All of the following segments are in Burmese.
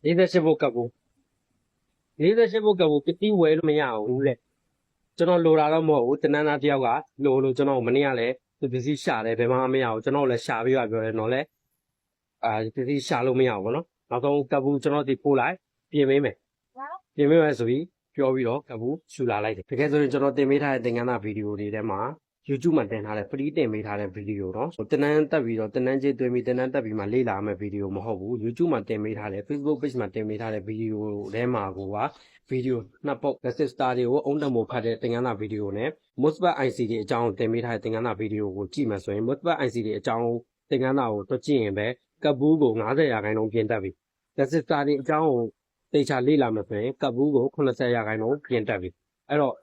48ဘုတ်ကပ်ဘူး48ဘုတ်ကပ်ဘူးပတိဝဲလို့မရဘူးလေကျွန်တော်လိုတာတော့မဟုတ်ဘူးတနန်းသားတယောက်ကလိုလို့ကျွန်တော်မနေ့ကလည်းသူပစ္စည်းရှာတယ်ဘယ်မှမရဘူးကျွန်တော်လည်းရှာပြီးပြောတယ်နော်လေပစ္စည်းရှာလို့မရဘူးဗောနော်နောက်ဆုံးကပ်ဘူးကျွန်တော်ဒီပို့လိုက်ပြင်ပေးမယ်ဆိုပြီးပြောပြီးတော့ကပ်ဘူးရှူလာလိုက်တယ်တကယ်ဆိုရင်ကျွန်တော်တင်ပေးထားတဲ့သင်ခန်းစာဗီဒီယိုတွေထဲမှာ YouTube မှာတင်ထားတဲ့ free တင်ပေးထားတဲ့ဗီဒီယိုเนาะတင်နန်းတက်ပြီးတော့တင်နန်းကျေးသွင်းပြီးတင်နန်းတက်ပြီးမှလေ့လာမယ့်ဗီဒီယိုမဟုတ်ဘူး YouTube မှာတင်ပေးထားတဲ့ Facebook page မှာတင်ပေးထားတဲ့ဗီဒီယိုထဲမှာကိုကဗီဒီယိုနှစ်ပုတ် Resistor တွေကိုအုံတမို့ဖတ်တဲ့သင်ခန်းစာဗီဒီယိုနဲ့ MOSFET IC တွေအကြောင်းတင်ပေးထားတဲ့သင်ခန်းစာဗီဒီယိုကိုကြည့်မှဆိုရင် MOSFET IC တွေအကြောင်းသင်ခန်းစာကိုတော့ကြည့်ရင်ပဲကပ်ဘူးကို90%ပြင်တက်ပြီ Resistor တွေအကြောင်းကိုတေချာလေ့လာမှဆိုရင်ကပ်ဘူးကို80%ပြင်တက်ပြီအဲ့တော့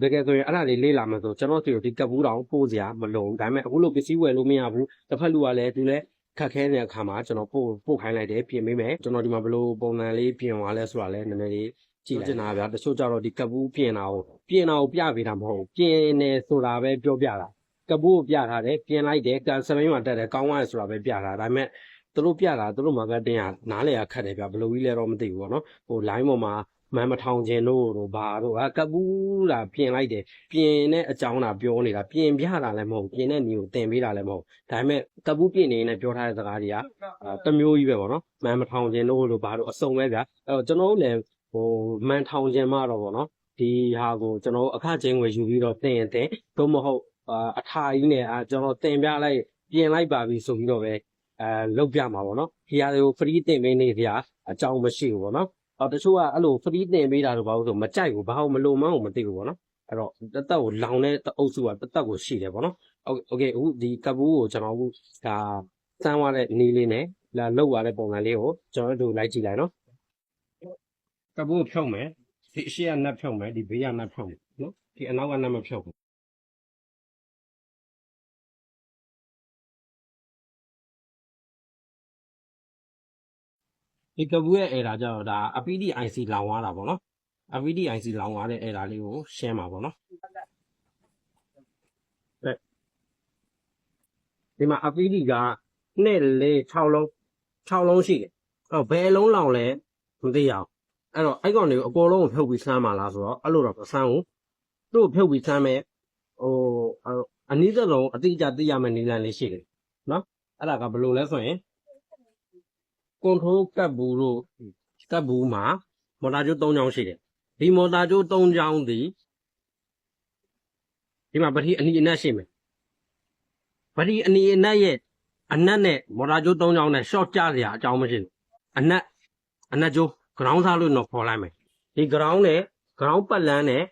တကယ်ဆိုရင်အဲ့ဒါလေးလေးလာမှဆိုကျွန်တော်တို့ဒီကပ်ဘူးတောင်ပို့စရာမလိုဘူးဒါပေမဲ့အခုလိုပစ္စည်းဝယ်လို့မရဘူးတစ်ဖက်လူကလည်းသူလည်းခက်ခဲနေတဲ့အခါမှာကျွန်တော်ပို့ခိုင်းလိုက်တယ်ပြင်ပေးမယ်ကျွန်တော်ဒီမှာဘယ်လိုပုံစံလေးပြင်သွားလဲဆိုတာလည်းနည်းနည်းလေးကြည့်ချင်တာဗျာတချို့ကြတော့ဒီကပ်ဘူးပြင်တာကိုပြပေးတာမဟုတ်ဘူးပြင်နေဆိုတာပဲပြောပြတာကပ်ဘူးကိုပြထားတယ်ပြင်လိုက်တယ်ကန်စမိန်မှာတက်တယ်ကောင်းသွားတယ်ဆိုတာပဲပြတာဒါပေမဲ့သူတို့ပြတာသူတို့ marketing ကနားလေရခက်တယ်ဗျာဘယ်လိုကြီးလဲတော့မသိဘူးပေါ့နော်ဟို line ပေါ်မှာမန်မထောင်ခြင်းတို့ဘာတို့ကပ်ဘူးတာပြင်လိုက်တယ်ပြင်တဲ့အကြောင်းတာပြောနေတာပြင်ပြတာလည်းမဟုတ်ပြင်တဲ့နေကိုတင်ပေးတာလည်းမဟုတ်ဒါပေမဲ့ကပ်ဘူးပြင်နေနဲ့ပြောထားတဲ့စကားတွေကတမျိုးကြီးပဲပေါ့နော်မန်မထောင်ခြင်းတို့ဘာတို့အစုံပဲဗျာအဲ့တော့ကျွန်တော်တို့လည်းဟိုမန်ထောင်ခြင်းမှတော့ပေါ့နော်ဒီဟာကိုကျွန်တော်အခချင်းငွေယူပြီးတော့တင်သို့မဟုတ်အထာကြီးနဲ့ကျွန်တော်တင်ပြလိုက်ပြင်လိုက်ပါပြီဆိုပြီးတော့ပဲလောက်ပြမှာပေါ့နော်ဒီဟာတွေကို free တင်ပေးနေကြအကြောင်းမရှိဘူးပေါ့နော်တချို့ကအဲ့လို free တင်ပေးတာတော့ဘာလို့ဆိုမကြိုက်ဘူးဘာလို့မလိုမှန်းကိုမသိဘူးပေါ့နော်အဲ့တော့တသက်ကိုလောင်တဲ့အုပ်စုကတသက်ကိုရှိတယ်ပေါ့နော်โอเคအခုဒီကပ်ဘူးကိုကျွန်တော်အခုဒါစမ်းသွားတဲ့နီးလေးနဲ့လာလောက်သွားတဲ့ပုံစံလေးကိုကျွန်တော်တို့လိုက်ကြည့်လိုက်နော်ကပ်ဘူးကိုဖြုတ်မယ်ဒီအရှိကနတ်ဖြုတ်မယ်ဒီဘေးကနတ်ဖြုတ်မယ်နော်ဒီအနောက်ကနတ်မဖြုတ်ဘူးဒီကဘူးရဲ့ error ကြောင့်ဒါ APD-IC လောင်သွားတာပေါ့နော် APD-IC လောင်သွားတဲ့ error လေးကိုရှင်းပါပေါ့နော်ဒီမှာ APD က2 4 6လုံးရှိတယ်အဲ့တော့ဘယ်လုံးလောင်လဲမသိရအောင်အဲ့တော့အဲ့ကောင်တွေကိုအပေါ်လုံးကိုဖြုတ်ပြီးဆမ်းပါလားဆိုတော့အဲ့လိုတော့မဆမ်းဘူးသူ့ကိုဖြုတ်ပြီးဆမ်းမဲ့ဟိုအနည်းဆုံးအတိအကျသိရမယ့်နည်းလမ်းလေးရှိတယ်နော်အဲ့ဒါကဘယ်လိုလဲဆိုရင်control ကပ်ဘူးတို့ကပ်ဘူးမှာမော်တာကျိုး3ချောင်းရှိတယ်ဒီမော်တာကျိုး3ချောင်းဒီမှာပတိအနီအနက်ရှိမယ်ပတိအနီအနက်ရဲ့အနက်နဲ့မော်တာကျိုး3ချောင်းနဲ့ short ကျစရာအကြောင်းမရှိဘူးအနက်ကျိုး ground ထားလို့တော့ခေါ်လိုက်မယ်ဒီ ground နဲ့ ground ပတ်လန်းနဲ့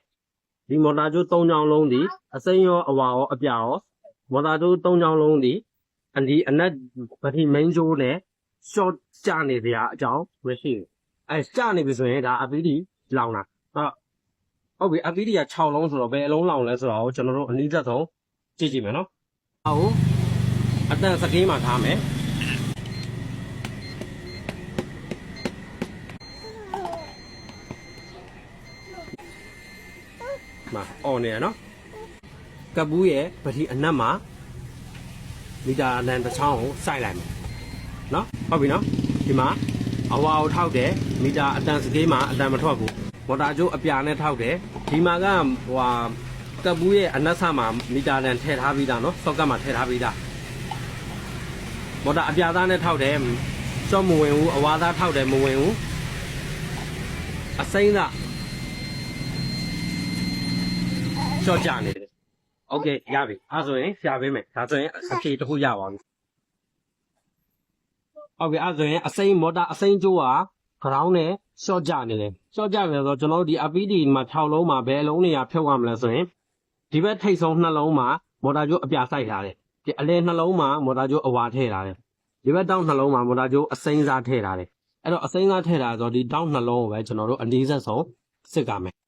ဒီမော်တာကျိုး3ချောင်းလုံးဒီအစိမ်းရောအဝါရောအပြာရောမော်တာကျိုး3ချောင်းလုံးဒီအနက်ပတိ main ကျိုးနဲ့short ကျနေစရာအကြောင်းမရှိဘူးကျနေပြီဆိုရင်ဒါ APD လောင်တာဟုတ်ပြီ APD က6လုံးဆိုတော့ဘယ်အလုံးလောင်လဲဆိုတော့ကျွန်တော်တို့အနည်းသက်ဆုံးကြည့်ကြည့်မယ်နော်ဟုတ်အတန်စကေးမှာထားမယ်မှာအော်နေရနော်ကပ်ဘူးရဲ့ပတိအနက်မှာမီတာအလန်တစ်ချောင်းကိုစိုက်လိုက်မယ်နော်ဟုတ်ပြီနော်ဒီမှာအဝါကိုထောက်တယ်မီတာအတန်စကေးမှာအတန်မထွက်ဘူးမော်တာကျိုးအပြာနဲ့ထောက်တယ်ဒီမှာကကပ်ဘူးရဲ့အနက်ဆမှာမီတာလန်ထည့်ထားပြီးသားနော်ဆော့ကတ်မှာထည့်ထားပြီးသားမော်တာအပြာသားနဲ့ထောက်တယ်စော့မဝင်ဘူးအဝါသားထောက်တယ်မဝင်ဘူးအစိမ့်သားစော့ကြနေတယ်โอเคရပြီအဲ့ဆိုရင်ရှာပေးမယ်ဒါဆိုရင်အဖြေတစ်ခုရပါပြီဟုတ်ပြီအဲ့ဆိုရင်အစိမ်းမော်တာအစိမ်းကျိုးက ground နဲ့ short ကြနေတယ်short ကြနေတော့ကျွန်တော်တို့ဒီ APD မှာ6လုံးမှာဘယ်လုံးနေရဖြုတ်ရမလဲဆိုရင်ဒီဘက်ထိပ်ဆုံး2လုံးမှာမော်တာကျိုးအပြာစိုက်ထားတယ်ဒီအလဲ2လုံးမှာမော်တာကျိုးအဝါထည့်ထားတယ်ဒီဘက်တောင်း2လုံးမှာမော်တာကျိုးအစိမ်းစားထည့်ထားတယ်အဲ့တော့အစိမ်းစားထည့်ထားဆိုဒီတောင်း2လုံးကိုပဲကျွန်တော်တို့အနည်းဆက်ဆုံးစစ်ကြမယ်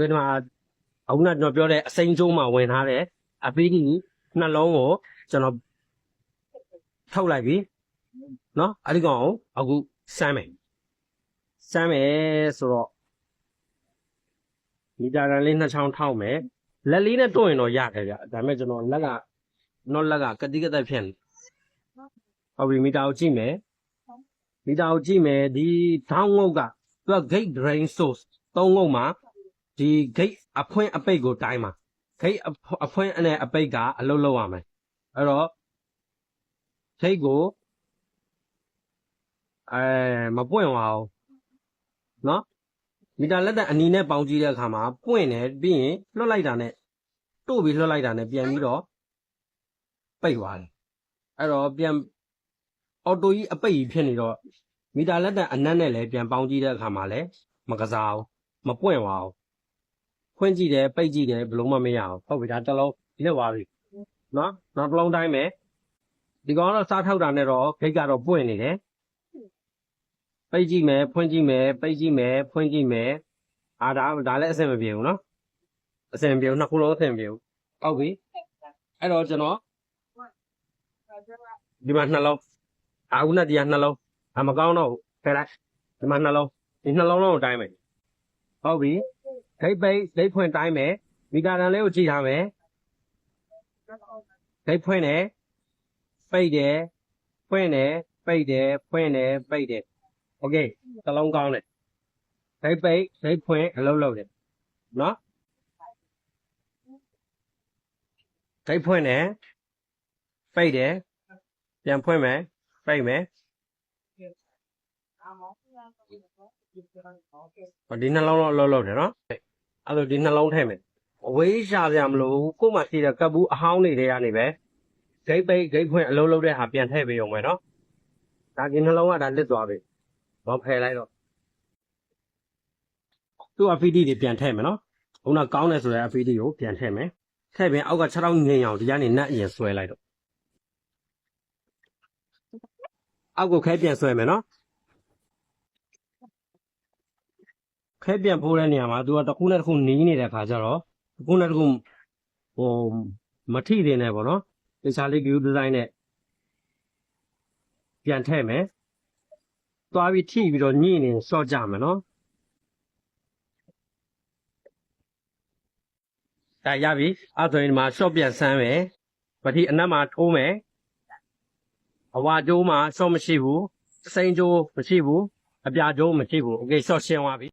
ဆိုတော့အခုနကကျွန်တော်ပြောတဲ့အစိမ်းကျိုးမှာဝင်ထားတဲ့ APD 2လုံးကိုကျွန်တော်ထုတ်လိုက်ပြီနော်အဲ့ဒီကောင်ကိုအခုစမ်းမယ် စမ်းမယ်ဆိုတော့မီတာတန်လေး2ချောင်းထောက်မယ်လက်လေးနဲ့တွရင်တော့ရတယ်ဗျဒါပေမဲ့ကျွန်တော်လက်ကကတိကသက်ဖြစ်နေဟုတ်ပြီမီတာကိုကြည့်မယ်ဒီထောင်းငုတ်ကသူက gate drain source 3ငုတ်မှာဒီ gate အဖွင့်အပိတ်ကိုတိုင်းမှာ gate အဖွင့်နဲ့အပိတ်ကအလုပ်လုပ်ရမယ်အဲ့တော့ gate ကိုမပွင့်ပါဘူးနော်မီတာလက်တဲ့အနီနဲ့ပေါင်းကြည့်တဲ့အခါမှာပွင့်တယ်ပြီးရင်လွှတ်လိုက်တာနဲ့တို့ပြီးလွှတ်လိုက်တာနဲ့ပြန်ပြီးတော့ပိတ်သွားတယ်အဲ့တော့ပြန်အော်တိုကြီးအပိတ်ကြီးဖြစ်နေတော့မီတာလက်တဲ့အနက်နဲ့လည်းပြန်ပေါင်းကြည့်တဲ့အခါမှာလည်းမကစားဘူးမပွင့်ပါဘူးဖွင့်ကြည့်တယ်ပိတ်ကြည့်တယ်ဘလုံးမမရအောင်ဟုတ်ပြီဒါတစ်လုံးလစ်သွားပြီနော်နောက်တစ်လုံးတိုင်းမယ်ဒီကောင်ကတော့စားထောက်တာနဲ့တော့ဂိတ်ကတော့ပွင့်နေတယ်ပိတ်ကြည့်မယ်ဖွင့်ကြည့်မယ်ပိတ်ကြည့်မယ်ဖွင့်ကြည့်မယ်ဒါလည်းအဆင်မပြေဘူးနော်အဆင်မပြေဘူးနှစ်ခုလုံးအဆင်မပြေဘူးဟုတ်ပြီအဲ့တော့ကျွန်တော်ဒီမှာနှလုံးအခုနဲ့ဒီကနှလုံးမကောင်းတော့ဘူးဖယ်လိုက်ဒီမှာနှလုံးဒီနှလုံးလုံးကိုတိုင်းမယ်ဟုတ်ပြီဂိတ်ပိတ်ဂိတ်ဖွင့်တိုင်းမယ်မီတာတန်လေးကိုကြည့်ထားမယ်ဂိတ်ဖွင့်တယ်ပိတ်တယ်ဖွင့်တယ်ပိတ်တယ်ဖွင့်တယ်ပိတ်တယ်โอเคတစ်လုံးကောင်းတယ်ဂိတ်ပိတ်ဂိတ်ဖွင့်အလုပ်လုပ်တယ်နော်ဂိတ်ဖွင့်တယ်ပိတ်တယ်ပြန်ဖွင့်မယ်ပိတ်မယ်ဒီနှလုံးလုံးအလုပ်လုပ်တယ်နော်အဲ့လိုဒီနှလုံးထည့်မယ်အဝေးရှာစရာမလိုဘူးကို့မှာရှိတဲ့ကပ်ဘူးအဟောင်းတွေထဲကနေပဲဂိတ်ပိတ်ဂိတ်ဖွင့်အလုပ်လုပ်တဲ့ဟာပြန်ထည့်ပေးရုံပဲနော်ဒါဒီနှလုံးကဒါလစ်သွားပြီဘာဖယ်လိုက်တော့သူ့ FPD တွေပြန်ထည့်မယ်နော်ခုနကောင်းတယ်ဆိုတဲ့ FPD ကိုပြန်ထည့်မယ်ထည့်ပြီးအောက်က6တောင်းငိမ့်အောင်ဒီကနေနက်အရင်ဆွဲလိုက်တော့အောက်ကိုခဲပြန်ဆွဲမယ်နော်ခဲပြန်ဖိုးတဲ့နေရာမှာသူကတစ်ခုနဲ့တစ်ခုနီးနေတဲ့ခါကျတော့တစ်ခုနဲ့တစ်ခုမထိသေးနဲ့ပေါ့နော်တခြားလေး view design နဲ့ပြန်ထည့်မယ်သွားပြီးထိပြီးတော့ညှိနေစော့ကြမယ်နော်ဒါရပြီအဲ့ဆိုရင်ဒီမှာ short ပြန်ဆန်းမယ်ပတိအနက်မှာထိုးမယ်အဝါကျိုးမှာ short မရှိဘူးစိမ့်ကျိုးမရှိဘူးအပြာကျိုးမရှိဘူးโอเค short ရှင်းသွားပြီ